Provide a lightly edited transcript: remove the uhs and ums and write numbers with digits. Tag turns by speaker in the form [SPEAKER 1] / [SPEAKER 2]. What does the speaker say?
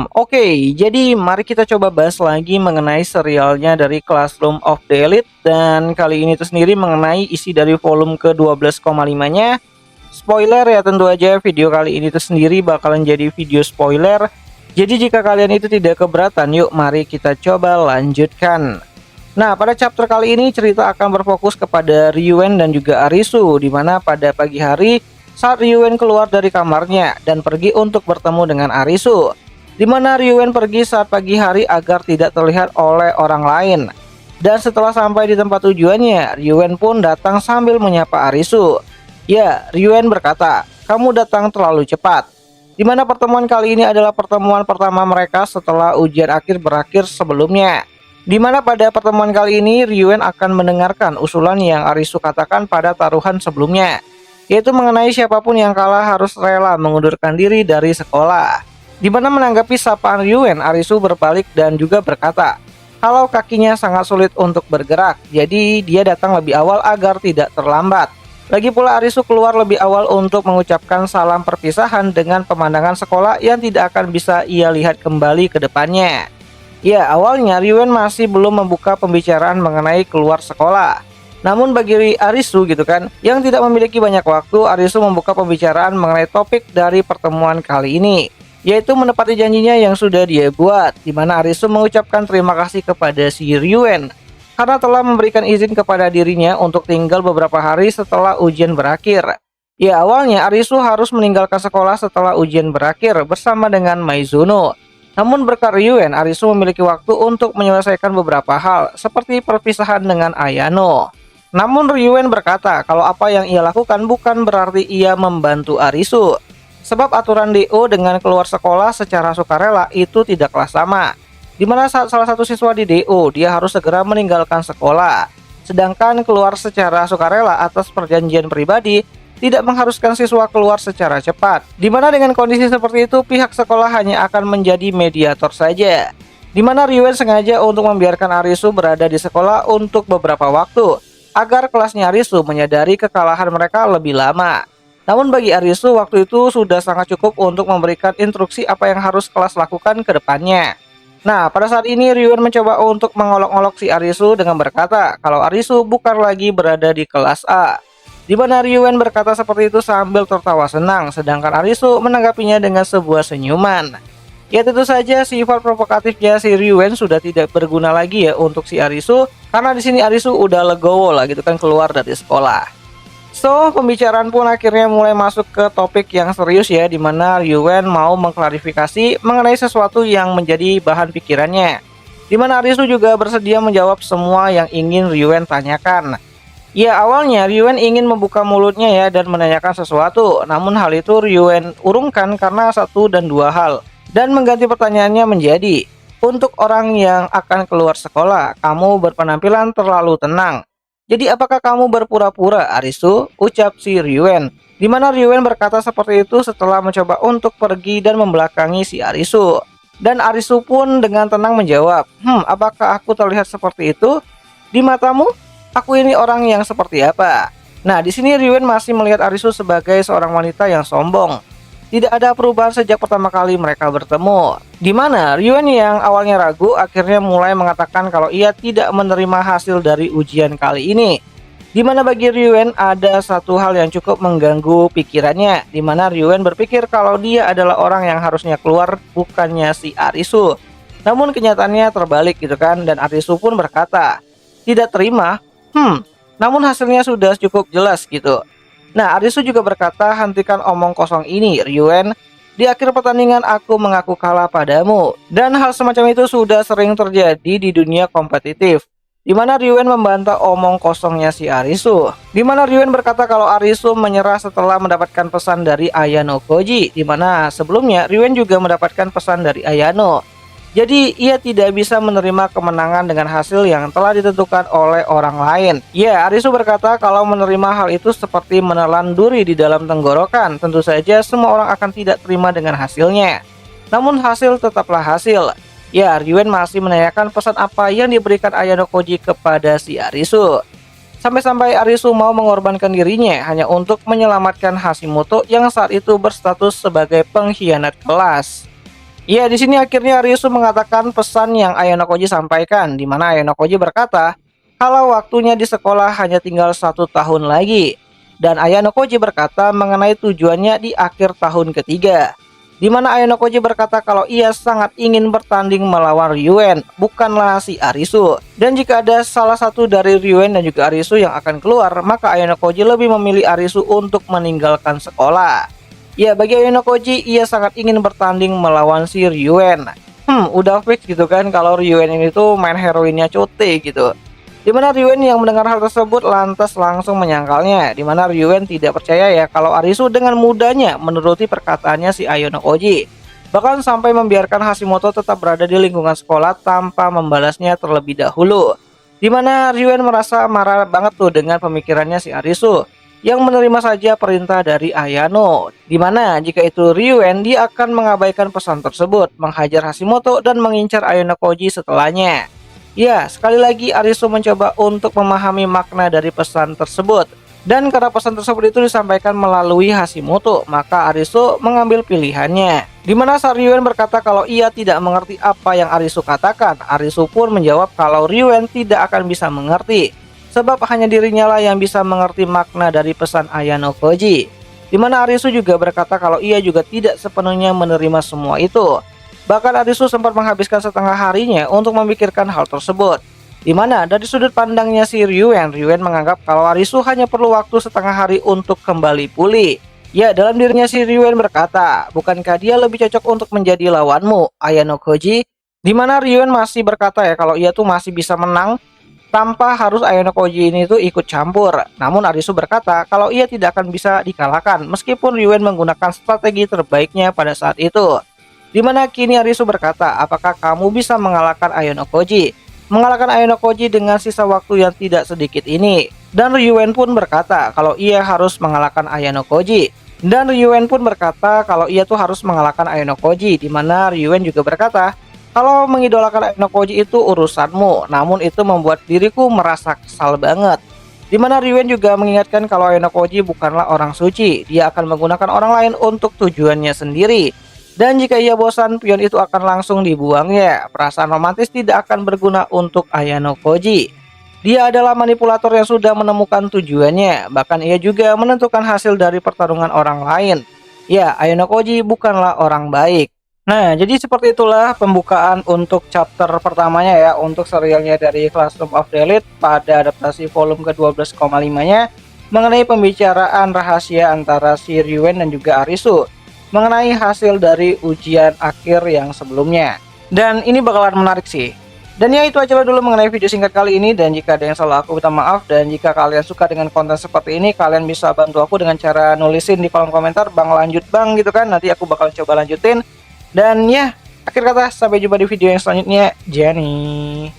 [SPEAKER 1] Oke, jadi mari kita coba bahas lagi mengenai serialnya dari Classroom of the Elite, dan kali ini itu sendiri mengenai isi dari volume ke-12,5-nya. Spoiler ya, tentu aja video kali ini itu sendiri bakalan jadi video spoiler. Jadi jika kalian itu tidak keberatan, yuk mari kita coba lanjutkan. Nah, pada chapter kali ini cerita akan berfokus kepada Ryuen dan juga Arisu, di mana pada pagi hari saat Ryuen keluar dari kamarnya dan pergi untuk bertemu dengan Arisu, di mana Ryuen pergi saat pagi hari agar tidak terlihat oleh orang lain. Dan setelah sampai di tempat tujuannya, Ryuen pun datang sambil menyapa Arisu. Ya, Ryuen berkata, "Kamu datang terlalu cepat." Di mana pertemuan kali ini adalah pertemuan pertama mereka setelah ujian akhir berakhir sebelumnya. Di mana pada pertemuan kali ini Ryuen akan mendengarkan usulan yang Arisu katakan pada taruhan sebelumnya, yaitu mengenai siapapun yang kalah harus rela mengundurkan diri dari sekolah. Di mana menanggapi sapaan Ryuen, Arisu berbalik dan juga berkata kalau kakinya sangat sulit untuk bergerak, jadi dia datang lebih awal agar tidak terlambat. Lagi pula Arisu keluar lebih awal untuk mengucapkan salam perpisahan dengan pemandangan sekolah yang tidak akan bisa ia lihat kembali ke depannya. Ya, awalnya Ryuen masih belum membuka pembicaraan mengenai keluar sekolah. Namun bagi Arisu gitu kan, yang tidak memiliki banyak waktu, Arisu membuka pembicaraan mengenai topik dari pertemuan kali ini, yaitu menepati janjinya yang sudah dia buat, di mana Arisu mengucapkan terima kasih kepada si Ryuen karena telah memberikan izin kepada dirinya untuk tinggal beberapa hari setelah ujian berakhir. Ya, awalnya Arisu harus meninggalkan sekolah setelah ujian berakhir bersama dengan Maizuno. Namun berkat Ryuen, Arisu memiliki waktu untuk menyelesaikan beberapa hal, seperti perpisahan dengan Ayano. Namun Ryuen berkata kalau apa yang ia lakukan bukan berarti ia membantu Arisu, sebab aturan DO dengan keluar sekolah secara sukarela itu tidaklah sama. Dimana saat salah satu siswa di DO, dia harus segera meninggalkan sekolah. Sedangkan keluar secara sukarela atas perjanjian pribadi tidak mengharuskan siswa keluar secara cepat. Dimana dengan kondisi seperti itu, pihak sekolah hanya akan menjadi mediator saja. Dimana Ryuen sengaja untuk membiarkan Arisu berada di sekolah untuk beberapa waktu, agar kelasnya Arisu menyadari kekalahan mereka lebih lama. Namun bagi Arisu, waktu itu sudah sangat cukup untuk memberikan instruksi apa yang harus kelas lakukan ke depannya. Nah, pada saat ini Ryuen mencoba untuk mengolok-olok si Arisu dengan berkata kalau Arisu bukan lagi berada di kelas A. Di mana Ryuen berkata seperti itu sambil tertawa senang, sedangkan Arisu menanggapinya dengan sebuah senyuman. Ya, tentu saja sifat provokatifnya si Ryuen sudah tidak berguna lagi ya untuk si Arisu, karena di sini Arisu udah legowo lah gitu kan keluar dari sekolah. So, pembicaraan pun akhirnya mulai masuk ke topik yang serius ya, di mana Ryuen mau mengklarifikasi mengenai sesuatu yang menjadi bahan pikirannya. Di mana Arisu juga bersedia menjawab semua yang ingin Ryuen tanyakan. Ya, awalnya Ryuen ingin membuka mulutnya ya dan menanyakan sesuatu, namun hal itu Ryuen urungkan karena satu dan dua hal, dan mengganti pertanyaannya menjadi, untuk orang yang akan keluar sekolah, kamu berpenampilan terlalu tenang. Jadi apakah kamu berpura-pura, Arisu? Ucap si Ryuen. Di mana Ryuen berkata seperti itu setelah mencoba untuk pergi dan membelakangi si Arisu. Dan Arisu pun dengan tenang menjawab, apakah aku terlihat seperti itu? Di matamu? Aku ini orang yang seperti apa? Nah, di sini Ryuen masih melihat Arisu sebagai seorang wanita yang sombong. Tidak ada perubahan sejak pertama kali mereka bertemu. Di mana Ryuen yang awalnya ragu akhirnya mulai mengatakan kalau ia tidak menerima hasil dari ujian kali ini. Di mana bagi Ryuen ada satu hal yang cukup mengganggu pikirannya, di mana Ryuen berpikir kalau dia adalah orang yang harusnya keluar, bukannya si Arisu. Namun kenyataannya terbalik gitu kan, dan Arisu pun berkata, tidak terima. Namun hasilnya sudah cukup jelas gitu. Nah, Arisu juga berkata, hentikan omong kosong ini, Ryuen. Di akhir pertandingan aku mengaku kalah padamu. Dan hal semacam itu sudah sering terjadi di dunia kompetitif, di mana Ryuen membantah omong kosongnya si Arisu. Di mana Ryuen berkata kalau Arisu menyerah setelah mendapatkan pesan dari Ayano Koji, di mana sebelumnya Ryuen juga mendapatkan pesan dari Ayano. Jadi ia tidak bisa menerima kemenangan dengan hasil yang telah ditentukan oleh orang lain. Ya, Arisu berkata kalau menerima hal itu seperti menelan duri di dalam tenggorokan. Tentu saja semua orang akan tidak terima dengan hasilnya. Namun hasil tetaplah hasil. Ya, Ryuen masih menanyakan pesan apa yang diberikan Ayano Koji kepada si Arisu. Sampai-sampai Arisu mau mengorbankan dirinya hanya untuk menyelamatkan Hashimoto yang saat itu berstatus sebagai pengkhianat kelas. Iya, di sini akhirnya Ryusu mengatakan pesan yang Ayano Koji sampaikan, di mana Ayano Koji berkata kalau waktunya di sekolah hanya tinggal 1 tahun lagi. Dan Ayano Koji berkata mengenai tujuannya di akhir tahun ketiga. Di mana Ayano Koji berkata kalau ia sangat ingin bertanding melawan Ryuen, bukanlah si Arisu. Dan jika ada salah satu dari Ryuen dan juga Arisu yang akan keluar, maka Ayano Koji lebih memilih Arisu untuk meninggalkan sekolah. Ya, bagi Ayano Koji, ia sangat ingin bertanding melawan si Ryuen. Udah fix gitu kan kalau Ryuen ini tuh main heroinnya Chote gitu. Dimana Ryuen yang mendengar hal tersebut lantas langsung menyangkalnya. Dimana Ryuen tidak percaya ya kalau Arisu dengan mudahnya menuruti perkataannya si Ayano Koji. Bahkan sampai membiarkan Hashimoto tetap berada di lingkungan sekolah tanpa membalasnya terlebih dahulu. Dimana Ryuen merasa marah banget tuh dengan pemikirannya si Arisu yang menerima saja perintah dari Ayano. Dimana jika itu Ryuen, dia akan mengabaikan pesan tersebut, menghajar Hashimoto dan mengincar Ayano Koji setelahnya. Ya, sekali lagi Arisu mencoba untuk memahami makna dari pesan tersebut. Dan karena pesan tersebut itu disampaikan melalui Hashimoto, maka Arisu mengambil pilihannya. Di mana saat Ryuen berkata kalau ia tidak mengerti apa yang Arisu katakan, Arisu pun menjawab kalau Ryuen tidak akan bisa mengerti. Sebab hanya dirinya lah yang bisa mengerti makna dari pesan Ayano Koji. Di mana Arisu juga berkata kalau ia juga tidak sepenuhnya menerima semua itu. Bahkan Arisu sempat menghabiskan setengah harinya untuk memikirkan hal tersebut. Di mana dari sudut pandangnya si Ryuen menganggap kalau Arisu hanya perlu waktu setengah hari untuk kembali pulih. Ya, dalam dirinya si Ryuen berkata, bukankah dia lebih cocok untuk menjadi lawanmu, Ayano Koji? Di mana Ryuen masih berkata ya kalau ia tuh masih bisa menang tanpa harus Ayano Koji ini tuh ikut campur. Namun Arisu berkata kalau ia tidak akan bisa dikalahkan meskipun Ryuen menggunakan strategi terbaiknya pada saat itu. Dimana kini Arisu berkata, apakah kamu bisa mengalahkan Ayano Koji? Mengalahkan Ayano Koji dengan sisa waktu yang tidak sedikit ini. Dan Ryuen pun berkata kalau ia harus mengalahkan Ayano Koji. Dan Ryuen pun berkata kalau ia tuh harus mengalahkan Ayano Koji. Dimana Ryuen juga berkata, kalau mengidolakan Ayano Koji itu urusanmu, namun itu membuat diriku merasa kesal banget. Dimana Ryuen juga mengingatkan kalau Ayano Koji bukanlah orang suci. Dia akan menggunakan orang lain untuk tujuannya sendiri. Dan jika ia bosan, pion itu akan langsung dibuangnya. Perasaan romantis tidak akan berguna untuk Ayano Koji. Dia adalah manipulator yang sudah menemukan tujuannya. Bahkan ia juga menentukan hasil dari pertarungan orang lain. Ya, Ayano Koji bukanlah orang baik. Nah, jadi seperti itulah pembukaan untuk chapter pertamanya ya, untuk serialnya dari Classroom of the Elite pada adaptasi volume ke-12,5-nya mengenai pembicaraan rahasia antara si Ryuen dan juga Arisu mengenai hasil dari ujian akhir yang sebelumnya. Dan ini bakalan menarik sih. Dan ya, itu aja dulu mengenai video singkat kali ini. Dan jika ada yang salah aku minta maaf. Dan jika kalian suka dengan konten seperti ini, kalian bisa bantu aku dengan cara nulisin di kolom komentar, Bang lanjut bang gitu kan. Nanti aku bakal coba lanjutin. Dan ya, akhir kata sampai jumpa di video yang selanjutnya. Jenny.